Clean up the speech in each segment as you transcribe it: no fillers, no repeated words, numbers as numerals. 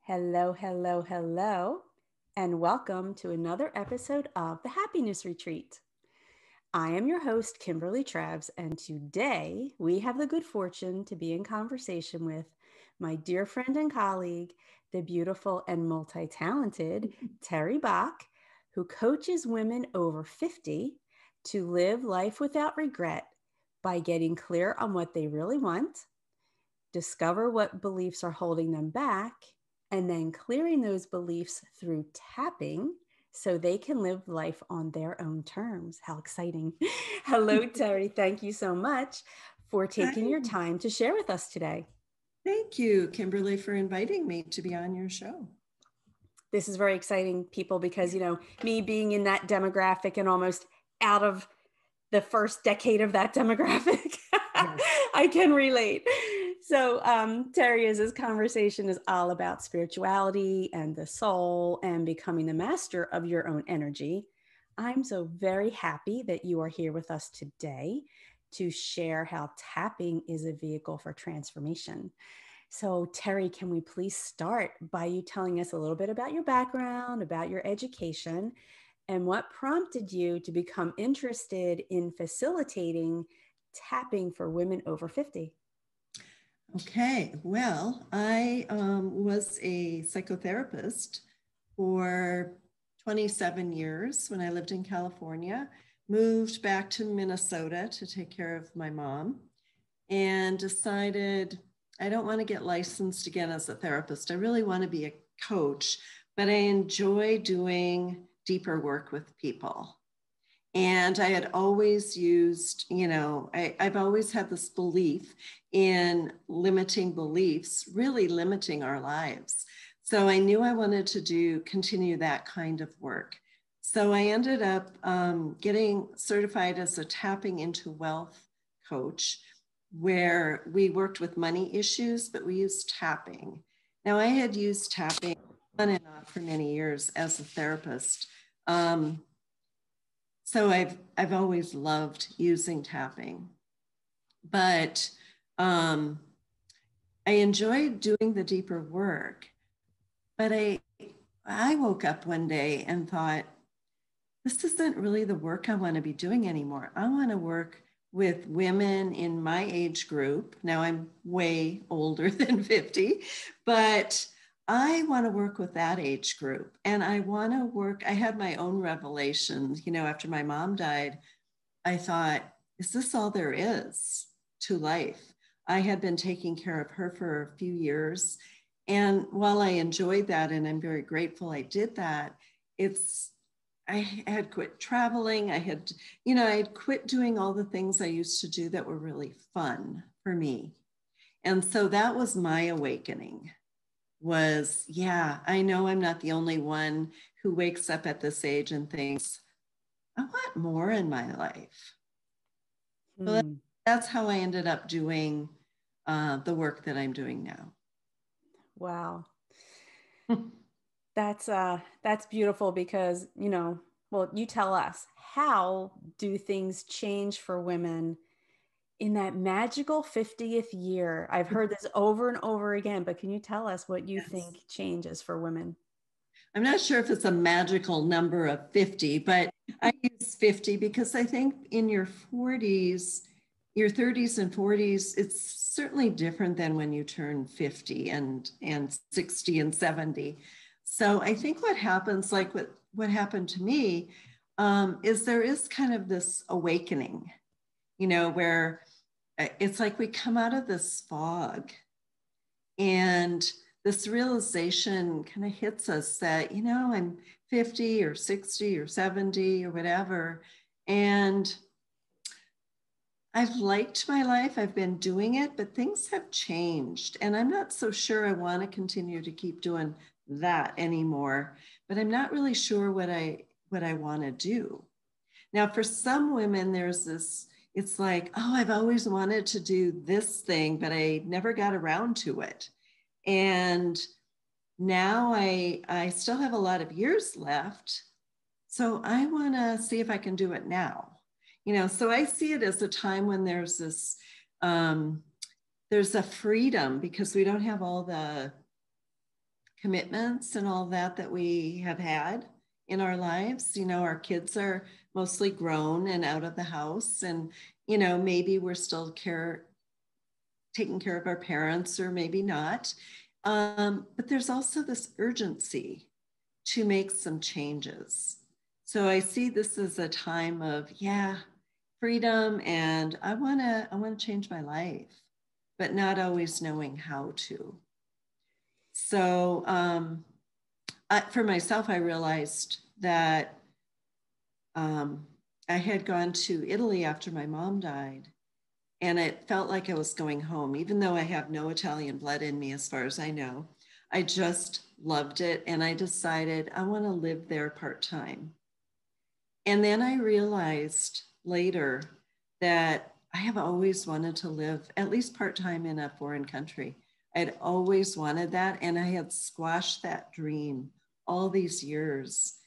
Hello, hello, hello, and welcome to another episode of the Happiness Retreat. I am your host, Kimberly Trebs, and today we have the good fortune to be in conversation with my dear friend and colleague, the beautiful and multi talented Teri Bach, who coaches women over 50 to live life without regret by getting clear on what they really want, discover what beliefs are holding them back, and then clearing those beliefs through tapping so they can live life on their own terms. How exciting. Hello, Teri. Thank you so much for taking your Hi. time to share with us today. Thank you, Kimberly, for inviting me to be on your show. This is very exciting, people, because, me being in that demographic and almost out of the first decade of that demographic, Yes. I can relate. So, Teri, this conversation is all about spirituality and the soul and becoming the master of your own energy. I'm so very happy that you are here with us today to share how tapping is a vehicle for transformation. So, Teri, can we please start by you telling us a little bit about your background, about your education, and what prompted you to become interested in facilitating tapping for women over 50? Okay. Well, I was a psychotherapist for 27 years when I lived in California, moved back to Minnesota to take care of my mom, and decided I don't want to get licensed again as a therapist. I really want to be a coach, but I enjoy doing deeper work with people. And I had always used, I've always had this belief in limiting beliefs, really limiting our lives. So I knew I wanted to continue that kind of work. So I ended up getting certified as a tapping into wealth coach, where we worked with money issues, but we used tapping. Now, I had used tapping on and off for many years as a therapist. So I've always loved using tapping, but I enjoyed doing the deeper work. But I woke up one day and thought, this isn't really the work I want to be doing anymore. I want to work with women in my age group. Now I'm way older than 50, but I want to work with that age group. And I had my own revelations. After my mom died, I thought, is this all there is to life? I had been taking care of her for a few years. And while I enjoyed that, and I'm very grateful I did that, I had quit traveling. I had quit doing all the things I used to do that were really fun for me. And so that was my awakening was, yeah, I know I'm not the only one who wakes up at this age and thinks, I want more in my life. So that's how I ended up doing the work that I'm doing now. Wow. That's beautiful because, well, you tell us, how do things change for women in that magical 50th year? I've heard this over and over again, but can you tell us what you Yes. think changes for women? I'm not sure if it's a magical number of 50, but I use 50 because I think in your 40s, your 30s and 40s, it's certainly different than when you turn 50 and 60 and 70. So I think what happens, like what happened to me, is there is kind of this awakening, where it's like we come out of this fog and this realization kind of hits us that, I'm 50 or 60 or 70 or whatever. And I've liked my life. I've been doing it, but things have changed. And I'm not so sure I want to continue to keep doing that anymore, but I'm not really sure what I want to do. Now, for some women, there's this, it's like, oh, I've always wanted to do this thing, but I never got around to it. And now I still have a lot of years left. So I want to see if I can do it now. So I see it as a time when there's this, there's a freedom because we don't have all the commitments and all that we have had in our lives. Our kids are mostly grown and out of the house, and maybe we're still taking care of our parents, or maybe not. But there's also this urgency to make some changes. So I see this as a time of, freedom, and I want to change my life, but not always knowing how to. So for myself, I realized that I had gone to Italy after my mom died, and it felt like I was going home, even though I have no Italian blood in me, as far as I know. I just loved it, and I decided I want to live there part-time. And then I realized later that I have always wanted to live at least part-time in a foreign country. I'd always wanted that, and I had squashed that dream all these years,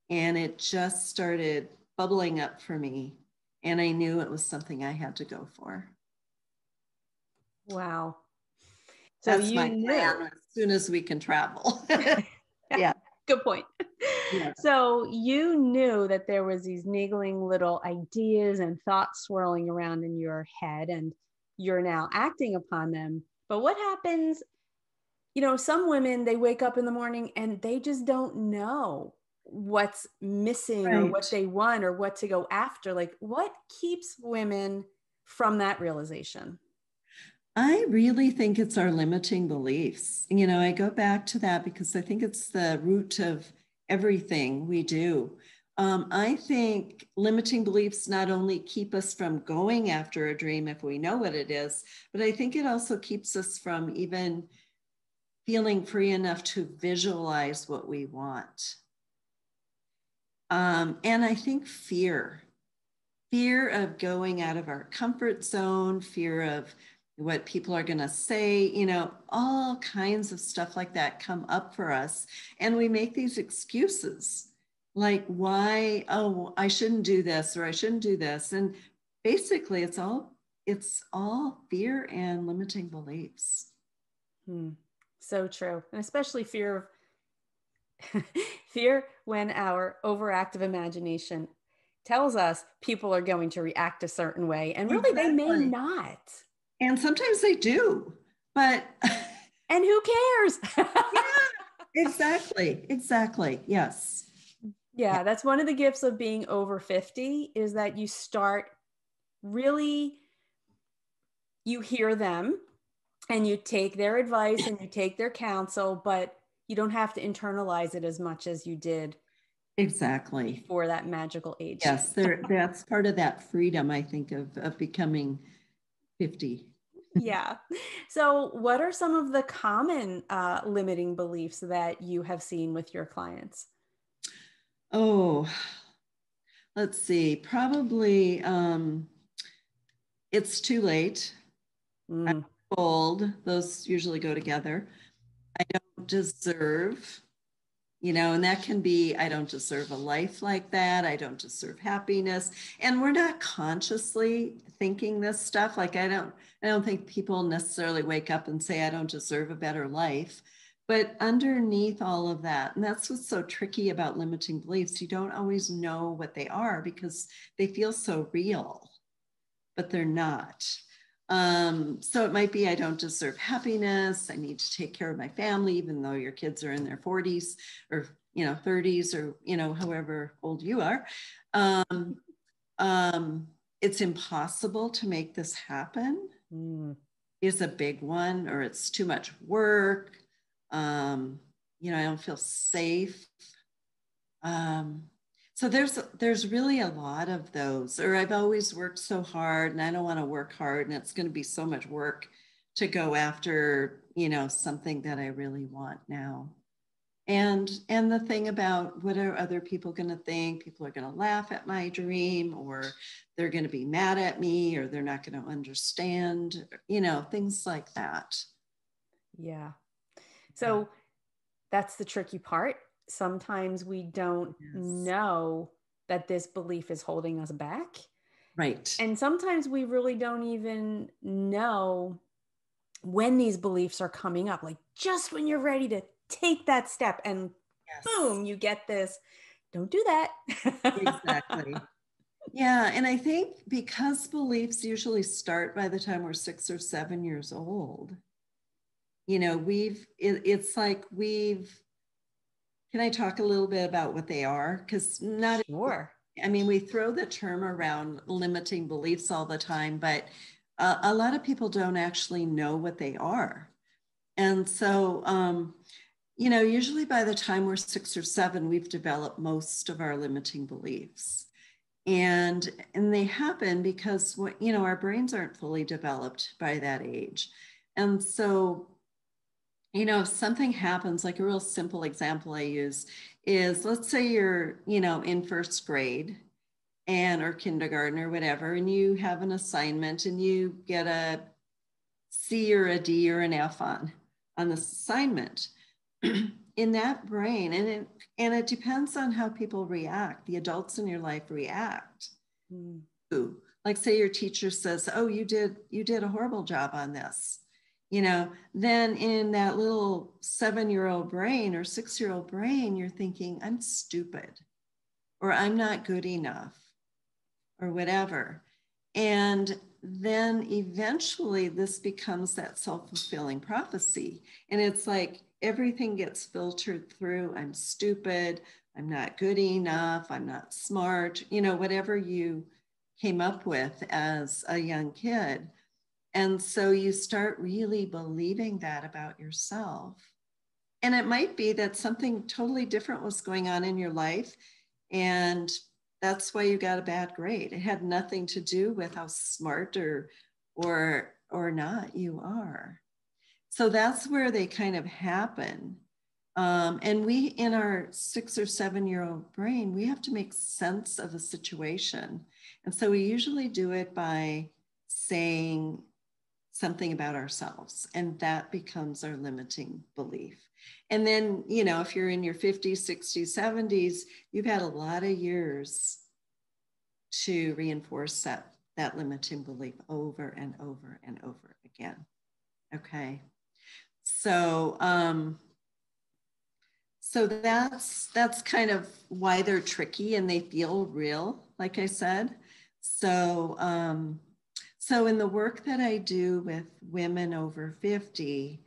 and it just started bubbling up for me, and I knew it was something I had to go for. Wow. So that's my plan as soon as we can travel. Yeah. Good point. Yeah. So you knew that there was these niggling little ideas and thoughts swirling around in your head, and you're now acting upon them. But what happens, some women, they wake up in the morning and they just don't know what's missing, right, or what they want or what to go after. Like, what keeps women from that realization? I really think it's our limiting beliefs. I go back to that because I think it's the root of everything we do. I think limiting beliefs not only keep us from going after a dream if we know what it is, but I think it also keeps us from even feeling free enough to visualize what we want. And I think fear of going out of our comfort zone, fear of what people are going to say, all kinds of stuff like that come up for us. And we make these excuses like, why, I shouldn't do this, or I shouldn't do this. And basically it's all fear and limiting beliefs. So true. And especially fear when our overactive imagination tells us people are going to react a certain way, and really they may not. And sometimes they do, but and who cares? Yeah, exactly. Yes. Yeah, that's one of the gifts of being over 50, is that you start really, you hear them and you take their advice and you take their counsel, but you don't have to internalize it as much as you did exactly before that magical age. Yes, that's part of that freedom, I think, of becoming 50. Yeah. So what are some of the common limiting beliefs that you have seen with your clients? Oh, let's see. Probably it's too late. I'm old. Those usually go together. I don't deserve, and that can be, I don't deserve a life like that. I don't deserve happiness. And we're not consciously thinking this stuff. Like, I don't think people necessarily wake up and say, I don't deserve a better life. But underneath all of that, and that's what's so tricky about limiting beliefs, you don't always know what they are because they feel so real, but they're not. So it might be, I don't deserve happiness. I need to take care of my family, even though your kids are in their 40s or, 30s or, however old you are. It's impossible to make this happen is a big one, or it's too much work. I don't feel safe. So there's really a lot of those, or I've always worked so hard and I don't want to work hard, and it's going to be so much work to go after, something that I really want now. And the thing about, what are other people going to think? People are going to laugh at my dream, or they're going to be mad at me, or they're not going to understand, things like that. Yeah. So that's the tricky part. Sometimes we don't know that this belief is holding us back. Right. And sometimes we really don't even know when these beliefs are coming up. Like, just when you're ready to take that step and Yes, boom, you get this. Don't do that. exactly. Yeah. And I think because beliefs usually start by the time we're 6 or 7 years old, it's like can I talk a little bit about what they are? Because not, Sure. I mean, we throw the term around limiting beliefs all the time, but a lot of people don't actually know what they are. And so, usually by the time we're 6 or 7, we've developed most of our limiting beliefs. And they happen because our brains aren't fully developed by that age. And so, if something happens, like a real simple example I use is, let's say you're, in first grade or kindergarten or whatever, and you have an assignment and you get a C or a D or an F on this assignment. In that brain, and it depends on how people react, the adults in your life react. Mm. Like, say your teacher says, oh, you did a horrible job on this, then in that little 7-year-old brain or 6-year-old brain, you're thinking, I'm stupid, or I'm not good enough, or whatever. And then eventually this becomes that self-fulfilling prophecy. And it's like everything gets filtered through. I'm stupid. I'm not good enough. I'm not smart, whatever you came up with as a young kid. And so you start really believing that about yourself. And it might be that something totally different was going on in your life, and that's why you got a bad grade. It had nothing to do with how smart or not you are. So that's where they kind of happen. And we, in our 6 or 7-year-old brain, we have to make sense of a situation. And so we usually do it by saying something about ourselves, and that becomes our limiting belief. And then, if you're in your 50s, 60s, 70s, you've had a lot of years to reinforce that limiting belief over and over and over again. Okay. So, that's kind of why they're tricky and they feel real, like I said. So in the work that I do with women over 50,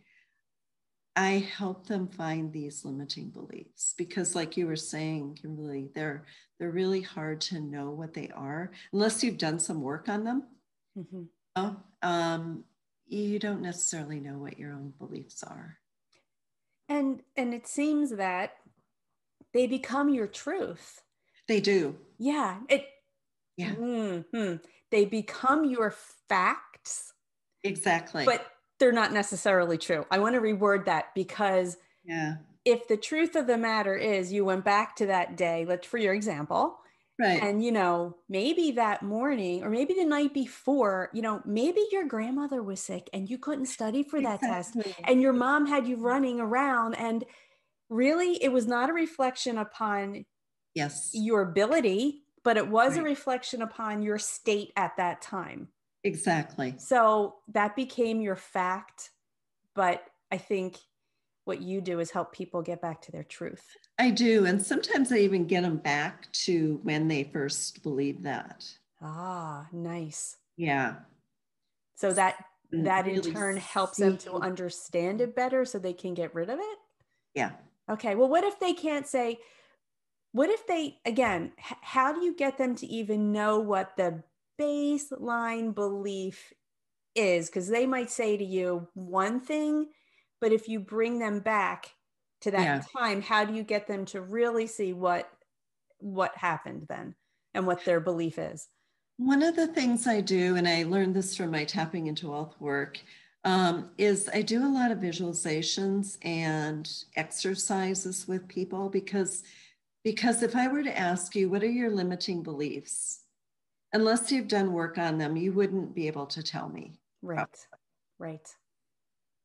I help them find these limiting beliefs because, like you were saying, Kimberly, they're really hard to know what they are unless you've done some work on them. Mm-hmm. You don't necessarily know what your own beliefs are. And it seems that they become your truth. They do. Yeah. Yeah. Mm-hmm. They become your facts. Exactly. But they're not necessarily true. I want to reword that because if the truth of the matter is you went back to that day, let's for your example, right? And maybe that morning or maybe the night before, maybe your grandmother was sick and you couldn't study for that test, and your mom had you running around, and really it was not a reflection upon your ability, but it was a reflection upon your state at that time. Exactly. So that became your fact. But I think what you do is help people get back to their truth. I do. And sometimes I even get them back to when they first believed that. Ah, nice. Yeah. So that really in turn helps them to understand it better so they can get rid of it? Yeah. Okay. Well, what if they can't say, again, how do you get them to even know what the baseline belief is? Because they might say to you one thing, but if you bring them back to that time, how do you get them to really see what happened then and what their belief is? One of the things I do, and I learned this from my tapping into wealth work, is I do a lot of visualizations and exercises with people because if I were to ask you, what are your limiting beliefs? Unless you've done work on them, you wouldn't be able to tell me. Right. Probably. Right.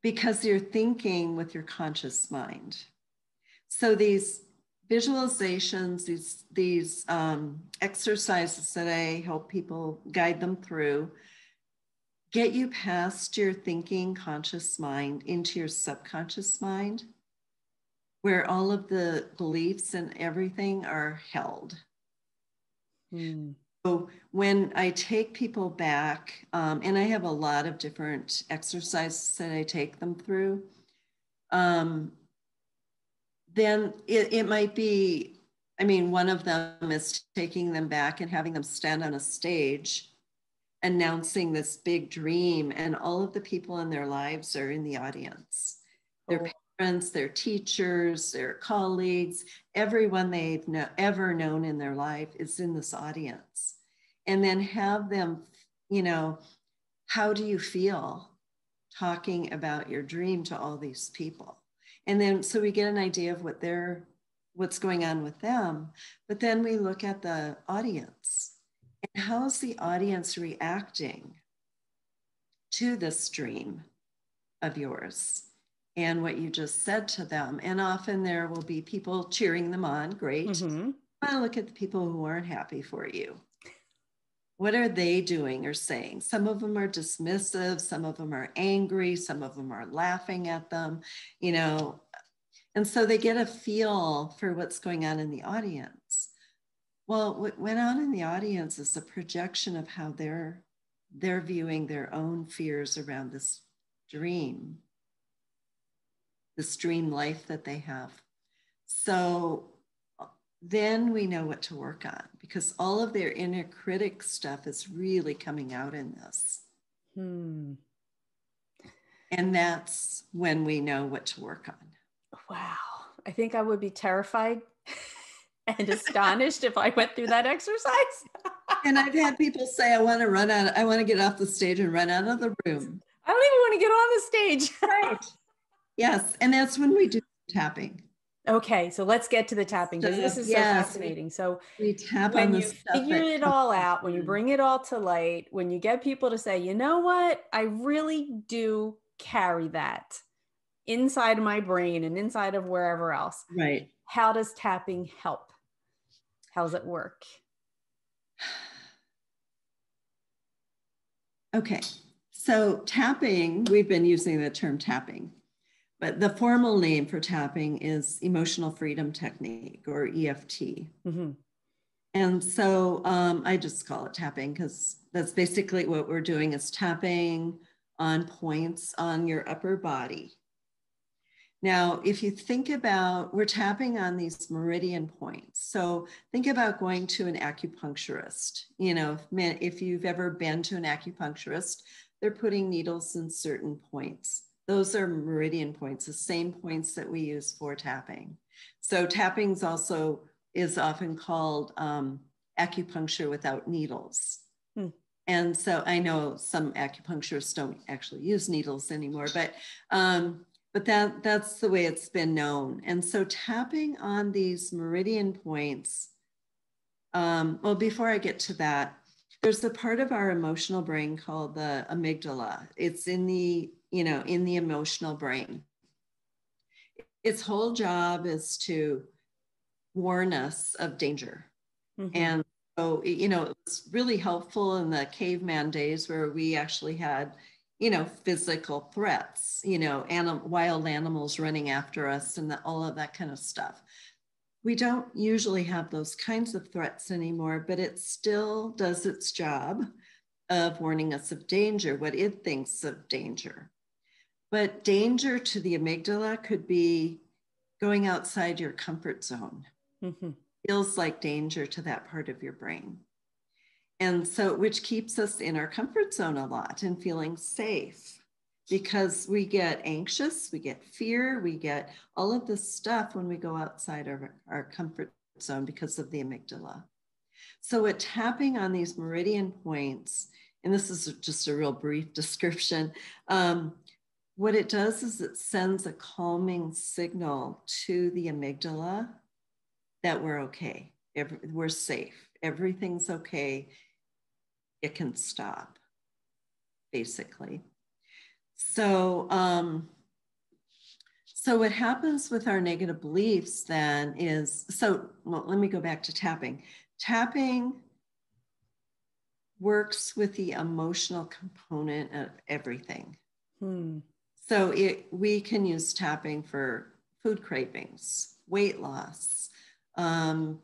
Because you're thinking with your conscious mind. So these visualizations, these exercises that I help people guide them through, get you past your thinking conscious mind into your subconscious mind. where all of the beliefs and everything are held. So when I take people back, and I have a lot of different exercises that I take them through, then it might be, I mean, one of them is taking them back and having them stand on a stage, announcing this big dream, and all of the people in their lives are in the audience. Their parents, their teachers, their colleagues, everyone they've ever known in their life is in this audience. And then have them, you know, how do you feel talking about your dream to all these people? And then, so we get an idea of what's going on with them, but then we look at the audience and how's the audience reacting to this dream of yours and what you just said to them. And often there will be people cheering them on. Great. Mm-hmm. I look at the people who aren't happy for you. What are they doing or saying? Some of them are dismissive, some of them are angry, some of them are laughing at them, you know, and so they get a feel for what's going on in the audience. Well, what went on in the audience is a projection of how they're viewing their own fears around this dream life that they have. So then we know what to work on, because all of their inner critic stuff is really coming out in this. And that's when we know what to work on. Wow. I think I would be terrified and astonished if I went through that exercise. And I've had people say, I want to get off the stage and run out of the room. I don't even want to get on the stage. Right. Yes. And that's when we do tapping. Okay, so let's get to the tapping, because this is so fascinating. So we tap when on the you stuff figure it all out, when you bring it all to light, when you get people to say, you know what, I really do carry that inside of my brain and inside of wherever else. Right. How does tapping help? How does it work? Okay, so tapping, we've been using the term tapping, but the formal name for tapping is emotional freedom technique, or EFT. Mm-hmm. And so I just call it tapping because that's basically what we're doing, is tapping on points on your upper body. Now, if you think about, we're tapping on these meridian points. So think about going to an acupuncturist. You know, if you've ever been to an acupuncturist, they're putting needles in certain points. Those are meridian points, the same points that we use for tapping. So tapping is often called acupuncture without needles. And so I know some acupuncturists don't actually use needles anymore, but that's the way it's been known. And so tapping on these meridian points, well, before I get to that, there's a part of our emotional brain called the amygdala. It's in the emotional brain. Its whole job is to warn us of danger. Mm-hmm. And so, it was really helpful in the caveman days where we actually had physical threats, wild animals running after us and all of that kind of stuff. We don't usually have those kinds of threats anymore, but it still does its job of warning us of danger, what it thinks of danger. But danger to the amygdala could be going outside your comfort zone. Mm-hmm. Feels like danger to that part of your brain. And so, which keeps us in our comfort zone a lot and feeling safe, because we get anxious, we get fear, we get all of this stuff when we go outside of our comfort zone because of the amygdala. So at tapping on these meridian points, and this is just a real brief description, what it does is it sends a calming signal to the amygdala that we're okay, we're safe, everything's okay. It can stop, basically. So, so what happens with our negative beliefs then is, let me go back to tapping. Tapping works with the emotional component of everything. So we can use tapping for food cravings, weight loss,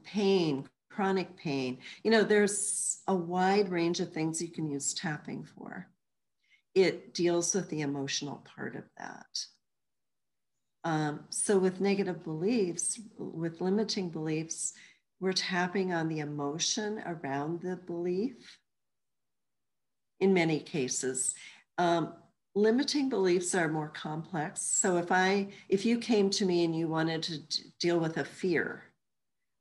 pain, chronic pain. There's a wide range of things you can use tapping for. It deals with the emotional part of that. So with negative beliefs, with limiting beliefs, we're tapping on the emotion around the belief in many cases. Limiting beliefs are more complex. So if you came to me and you wanted to deal with a fear,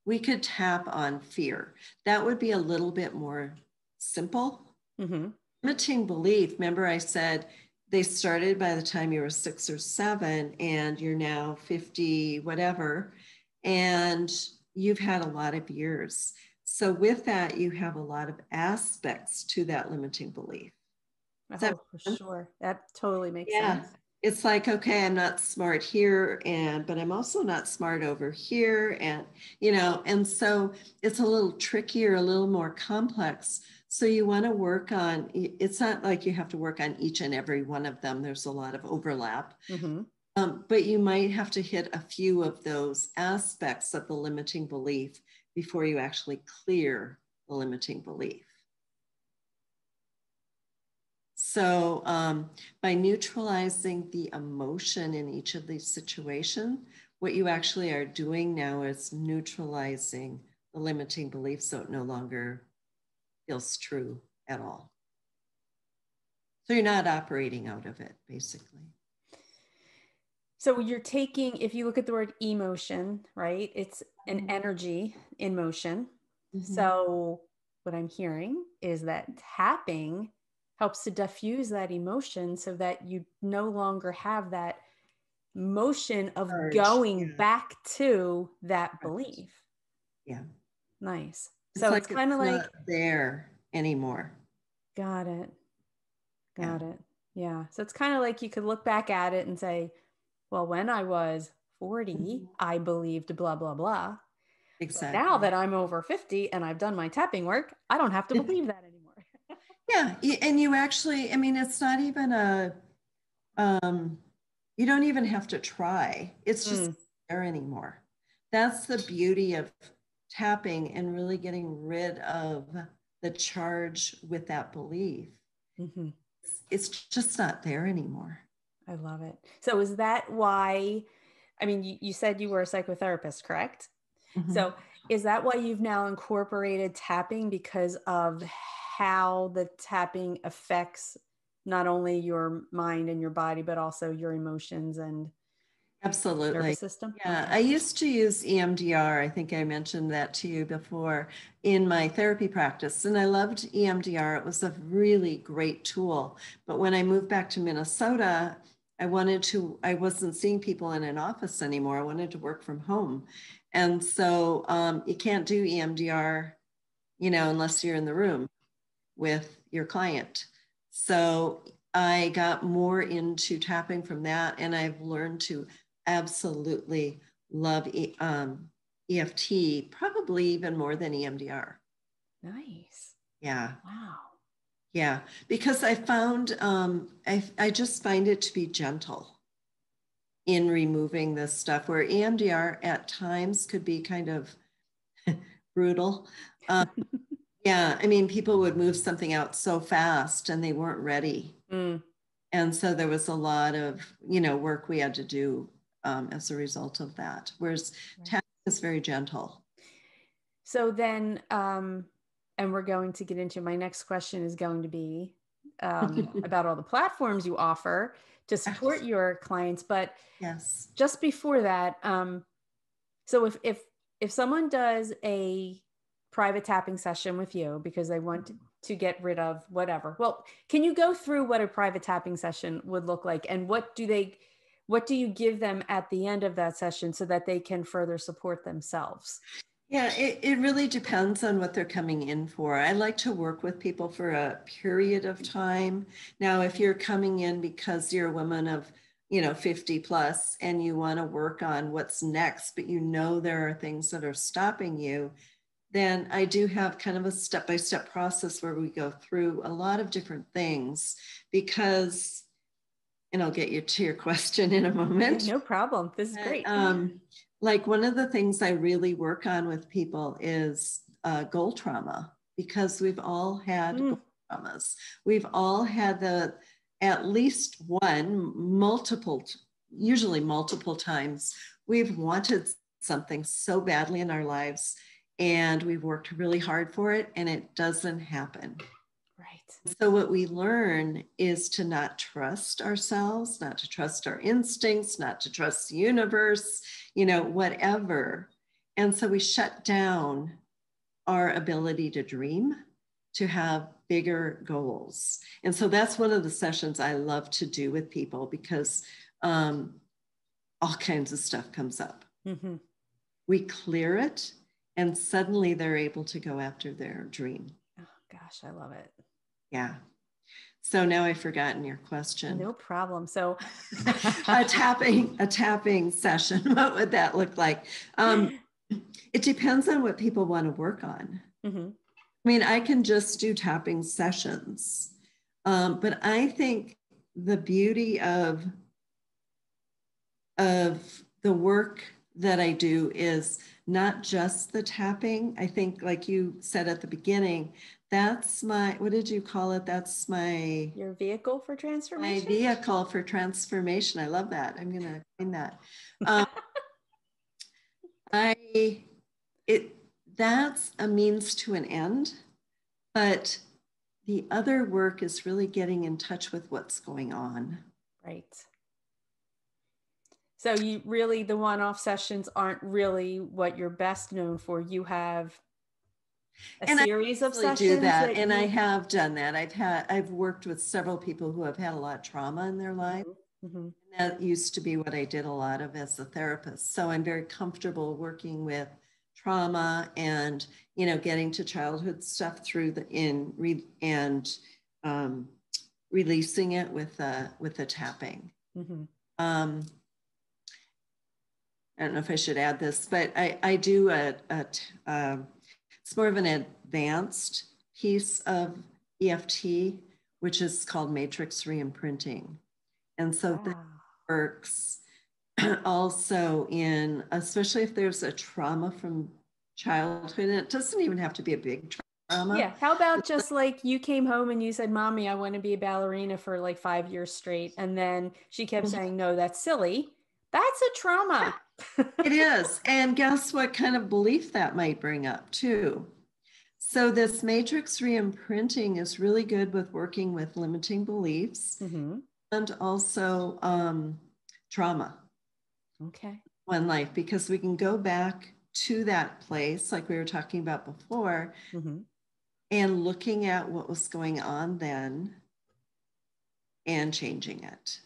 we could tap on fear. That would be a little bit more simple. Mm-hmm. Limiting belief, remember I said they started by the time you were 6 or 7 and you're now 50, whatever, and you've had a lot of years. So with that, you have a lot of aspects to that limiting belief. Oh, for sure. That totally makes sense. It's like, okay, I'm not smart here, but I'm also not smart over here. And so it's a little trickier, a little more complex. So you want to work on, it's not like you have to work on each and every one of them. There's a lot of overlap. Mm-hmm. But you might have to hit a few of those aspects of the limiting belief before you actually clear the limiting belief. So by neutralizing the emotion in each of these situations, what you actually are doing now is neutralizing the limiting belief so it no longer feels true at all. So you're not operating out of it, basically. So you're taking, if you look at the word emotion, right? It's an energy in motion. Mm-hmm. So what I'm hearing is that tapping helps to diffuse that emotion so that you no longer have that motion of going back to that belief. Yeah. Nice. It's so like it's kind of like not there anymore. Got it. Got it. Yeah. So it's kind of like you could look back at it and say, well, when I was 40, I believed blah, blah, blah. Exactly. But now that I'm over 50 and I've done my tapping work, I don't have to believe that anymore. Yeah. And you actually, I mean, it's not even you don't even have to try. It's just not there anymore. That's the beauty of tapping and really getting rid of the charge with that belief. Mm-hmm. It's just not there anymore. I love it. So is that why, I mean, you said you were a psychotherapist, correct? Mm-hmm. So is that why you've now incorporated tapping because of how the tapping affects not only your mind and your body, but also your emotions and absolutely nervous system? Yeah, okay. I used to use EMDR. I think I mentioned that to you before in my therapy practice, and I loved EMDR. It was a really great tool. But when I moved back to Minnesota, I wasn't seeing people in an office anymore. I wanted to work from home. And so you can't do EMDR, unless you're in the room with your client. So I got more into tapping from that, and I've learned to absolutely love EFT, probably even more than EMDR. Nice. Yeah. Wow. Yeah, because I found, I just find it to be gentle in removing this stuff, where EMDR at times could be kind of brutal. Yeah, I mean, people would move something out so fast and they weren't ready. And so there was a lot of, work we had to do as a result of that. Whereas tapping is very gentle. So then, and we're going to get into, my next question is going to be about all the platforms you offer to support your clients. But yes, just before that, so if someone does a private tapping session with you because they want to get rid of whatever, well, can you go through what a private tapping session would look like, and what do you give them at the end of that session so that they can further support themselves? Yeah, it really depends on what they're coming in for. I like to work with people for a period of time. Now, if you're coming in because you're a woman of 50 plus and you want to work on what's next, but there are things that are stopping you, then I do have kind of a step-by-step process where we go through a lot of different things, because and I'll get you to your question in a moment. No problem. This is great. Like one of the things I really work on with people is goal trauma, because we've all had goal traumas. We've all had at least one, usually multiple times, we've wanted something so badly in our lives and we've worked really hard for it and it doesn't happen. Right. So what we learn is to not trust ourselves, not to trust our instincts, not to trust the universe, whatever. And so we shut down our ability to dream, to have bigger goals. And so that's one of the sessions I love to do with people, because all kinds of stuff comes up. Mm-hmm. We clear it and suddenly they're able to go after their dream. Oh gosh, I love it. Yeah. So now I've forgotten your question. No problem. So a tapping session, what would that look like? It depends on what people want to work on. Mm-hmm. I mean, I can just do tapping sessions. But I think the beauty of the work that I do is not just the tapping. I think, like you said at the beginning, that's what did you call it? That's your vehicle for transformation. My vehicle for transformation. I love that. I'm going to find that. That's a means to an end, but the other work is really getting in touch with what's going on. Right. So you really, the one-off sessions aren't really what you're best known for. You have a series of sessions. Do that, and I have done that. I've worked with several people who have had a lot of trauma in their life. Mm-hmm. And that used to be what I did a lot of as a therapist. So I'm very comfortable working with trauma and, getting to childhood stuff through releasing it with the tapping. Mm-hmm. I don't know if I should add this, but I do it's more of an advanced piece of EFT, which is called matrix reimprinting. And so that works also especially if there's a trauma from childhood, and it doesn't even have to be a big trauma. Yeah. How about just like you came home and you said, Mommy, I want to be a ballerina for like 5 years straight. And then she kept saying, no, that's silly. That's a trauma. It is. And guess what kind of belief that might bring up too? So this matrix reimprinting is really good with working with limiting beliefs. Mm-hmm. And also trauma. Okay. One life, because we can go back to that place like we were talking about before, mm-hmm. and looking at what was going on then and changing it.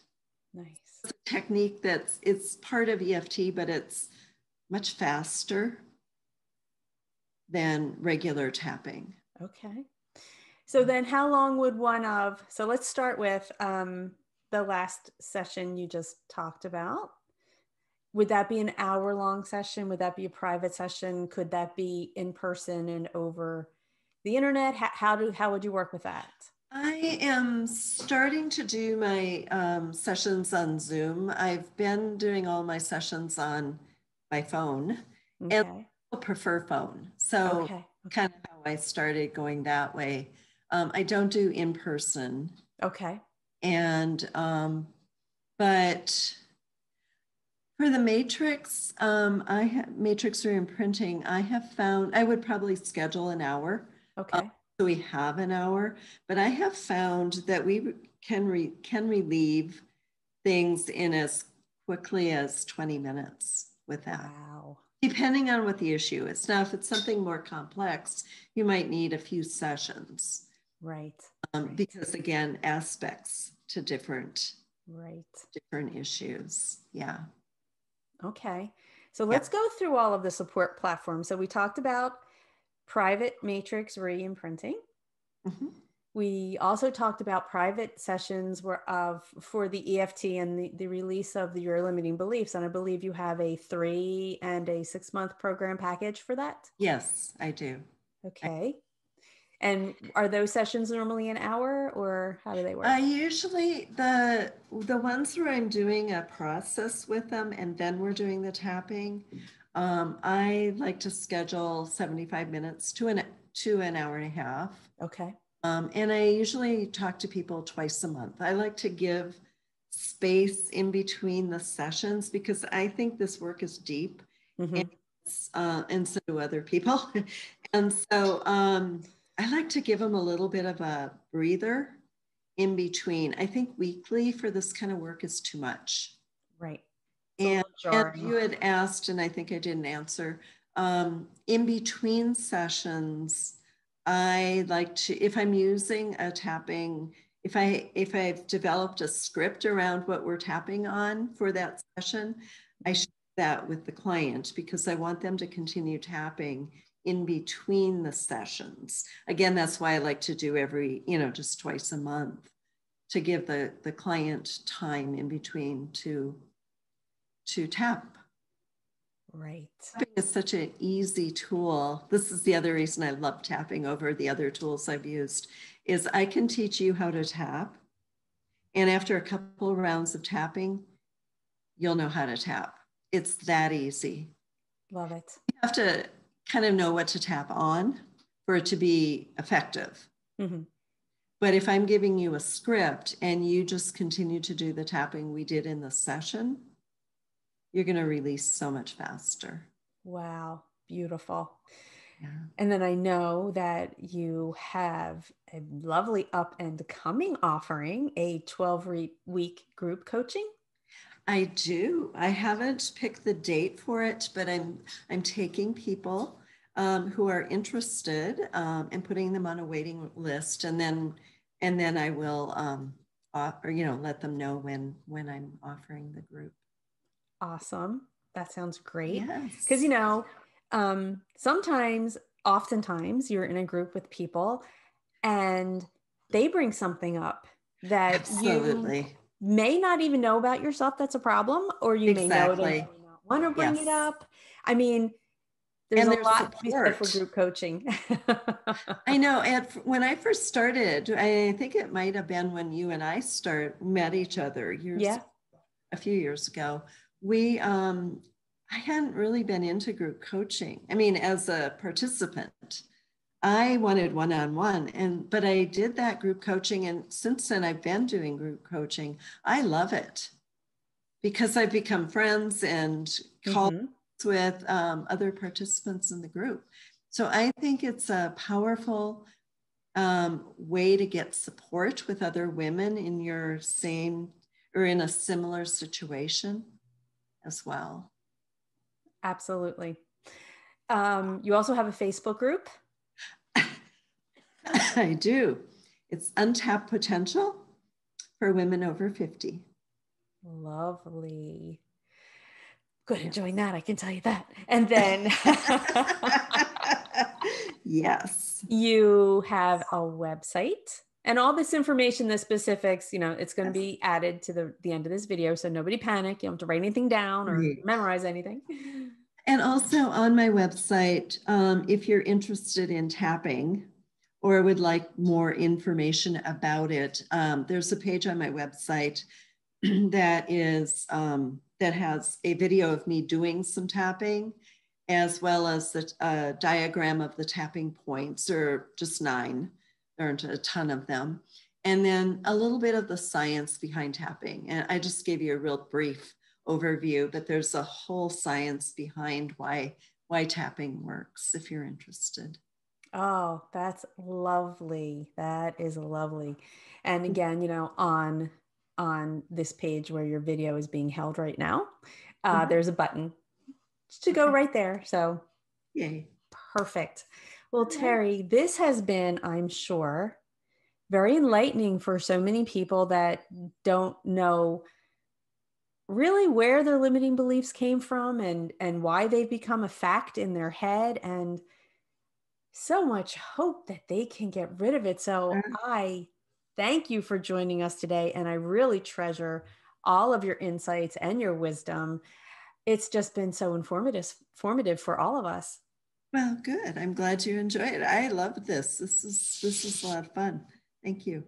Nice. It's a technique it's part of EFT, but it's much faster than regular tapping. Okay. So then how long would so let's start with the last session you just talked about. Would that be an hour-long session? Would that be a private session? Could that be in person and over the internet? How would you work with that? I am starting to do my sessions on Zoom. I've been doing all my sessions on my phone, okay. And I prefer phone. So kind of how I started going that way. I don't do in person. Okay. And, but for the matrix, matrix reimprinting, I have found, I would probably schedule an hour. Okay. So we have an hour, but I have found that we can relieve things in as quickly as 20 minutes with that. Wow. Depending on what the issue is. Now, if it's something more complex, you might need a few sessions. Right. Because again, aspects to different issues. Yeah. Okay. So let's go through all of the support platforms. So we talked about private matrix reimprinting. Mm-hmm. We also talked about private sessions for the EFT and the release of your limiting beliefs. And I believe you have a 3 and a 6 month program package for that. Yes, I do. Okay. And are those sessions normally an hour, or how do they work? Usually the ones where I'm doing a process with them and then we're doing the tapping, I like to schedule 75 minutes to an hour and a half. Okay. And I usually talk to people twice a month. I like to give space in between the sessions because I think this work is deep, and so do other people. And so I like to give them a little bit of a breather in between. I think weekly for this kind of work is too much. Right. And you had asked, and I think I didn't answer, in between sessions, I like to, if I'm using a tapping, if I've developed a script around what we're tapping on for that session, I share that with the client because I want them to continue tapping in between the sessions. Again, that's why I like to do every, just twice a month to give the client time in between to tap. Right. Tapping is such an easy tool. This is the other reason I love tapping over the other tools I've used, is I can teach you how to tap. And after a couple of rounds of tapping, you'll know how to tap. It's that easy. Love it. You have to kind of know what to tap on for it to be effective. But if I'm giving you a script and you just continue to do the tapping we did in the session, you're going to release so much faster. Wow. Beautiful. Yeah. And then I know that you have a lovely up and coming offering, a 12-week group coaching. I do. I haven't picked the date for it, but I'm taking people who are interested and putting them on a waiting list, and then I will let them know when I'm offering the group. Awesome. That sounds great. Yes. Because oftentimes you're in a group with people and they bring something up that Absolutely. you may not even know about yourself that's a problem, or you may know it and may not want to bring it up. I mean, there's a lot to be said for group coaching. I know. And when I first started, I think it might have been when you and I met each other a few years ago. I hadn't really been into group coaching. I mean, as a participant, I wanted one-on-one, but I did that group coaching. And since then I've been doing group coaching. I love it because I've become friends and called with other participants in the group. So I think it's a powerful way to get support with other women in your same or in a similar situation as well. Absolutely. You also have a Facebook group? I do. It's Untapped Potential for Women Over 50. Lovely. Good to join that, I can tell you that. And then yes, you have a website, and all this information, the specifics, it's going to be added to the end of this video. So nobody panic. You don't have to write anything down or memorize anything. And also on my website, if you're interested in tapping or would like more information about it, there's a page on my website that has a video of me doing some tapping, as well as the diagram of the tapping points, or just 9. There aren't a ton of them. And then a little bit of the science behind tapping. And I just gave you a real brief overview, but there's a whole science behind why tapping works, if you're interested. Oh, that's lovely. That is lovely. And again, on this page where your video is being held right now, there's a button to go right there. So yay. Perfect. Well, Teri, this has been, I'm sure, very enlightening for so many people that don't know really where their limiting beliefs came from and why they've become a fact in their head, and so much hope that they can get rid of it. So I thank you for joining us today, and I really treasure all of your insights and your wisdom. It's just been so informative for all of us. Well, good. I'm glad you enjoyed it. I love this. This is a lot of fun. Thank you.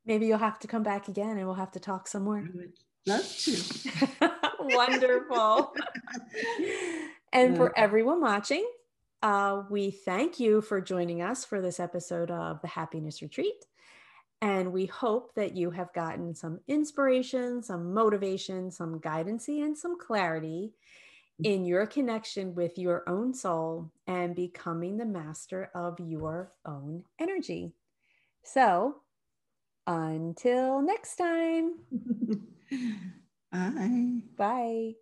Maybe you'll have to come back again and we'll have to talk some more. I would love to. Wonderful. And for everyone watching, we thank you for joining us for this episode of the Happiness Retreat. And we hope that you have gotten some inspiration, some motivation, some guidance, and some clarity in your connection with your own soul and becoming the master of your own energy. So until next time. Bye. Bye.